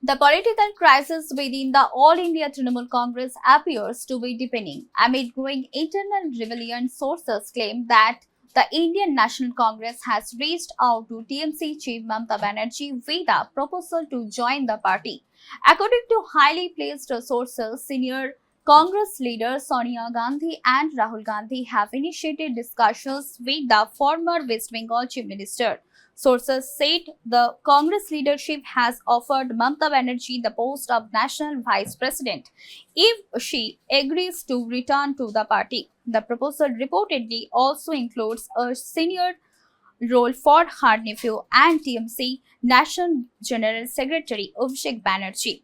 The political crisis within the All India Trinamool Congress appears to be deepening amid growing internal rebellion. Sources claim that the Indian National Congress has reached out to TMC chief Mamata Banerjee with a proposal to join the party. According to highly placed sources, senior Congress leaders Sonia Gandhi and Rahul Gandhi have initiated discussions with the former West Bengal Chief Minister. Sources said the Congress leadership has offered Mamata Banerjee the post of National Vice President if she agrees to return to the party. The proposal reportedly also includes a senior role for her nephew and TMC National General Secretary Abhishek Banerjee.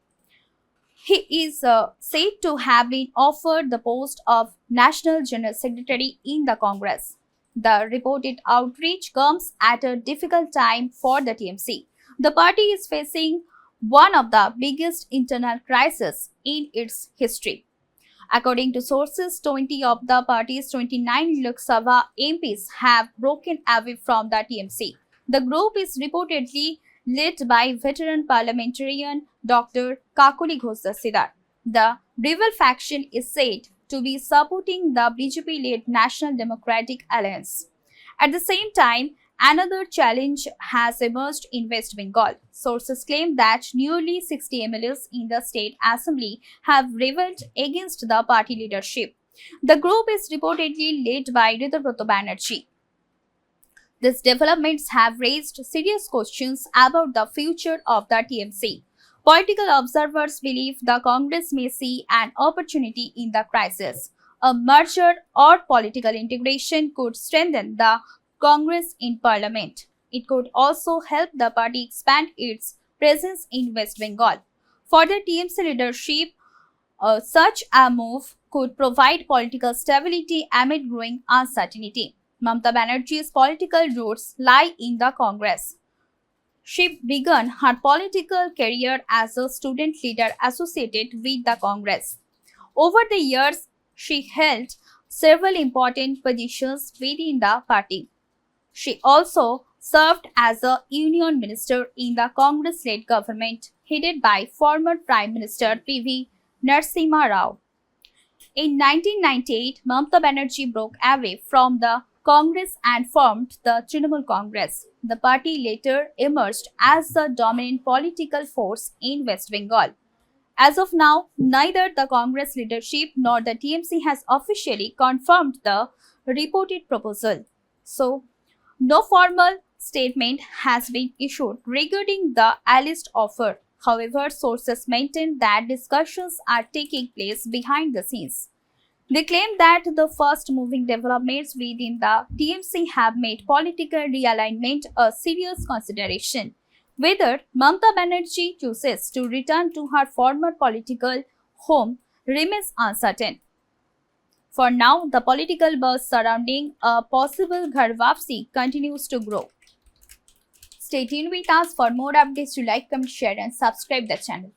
He is said to have been offered the post of National General Secretary in the Congress. The reported outreach comes at a difficult time for the TMC. The party is facing one of the biggest internal crises in its history. According to sources, 20 of the party's 29 Lok Sabha MPs have broken away from the TMC. The group is reportedly led by veteran parliamentarian Dr. Kakuli Ghosh Dassidar. The rival faction is said to be supporting the BJP-led National Democratic Alliance. At the same time, another challenge has emerged in West Bengal. Sources claim that nearly 60 MLAs in the state assembly have rebelled against the party leadership. The group is reportedly led by Ridharbrata Banerjee. These developments have raised serious questions about the future of the TMC. Political observers believe the Congress may see an opportunity in the crisis. A merger or political integration could strengthen the Congress in Parliament. It could also help the party expand its presence in West Bengal. For the TMC leadership, such a move could provide political stability amid growing uncertainty. Mamata Banerjee's political roots lie in the Congress. She began her political career as a student leader associated with the Congress. Over the years, she held several important positions within the party. She also served as a union minister in the Congress-led government headed by former Prime Minister P.V. Narasimha Rao. In 1998, Mamata Banerjee broke away from the Congress and formed the Trinamool Congress. The party later emerged as the dominant political force in West Bengal. As of now, neither the Congress leadership nor the TMC has officially confirmed the reported proposal. So, no formal statement has been issued regarding the alleged offer. However, sources maintain that discussions are taking place behind the scenes. They claim that the fast moving developments within the TMC have made political realignment a serious consideration. Whether Mamata Banerjee chooses to return to her former political home remains uncertain. For now, the political buzz surrounding a possible Ghar Wapsi continues to grow. Stay tuned with us for more updates. To like, comment, share and subscribe the channel.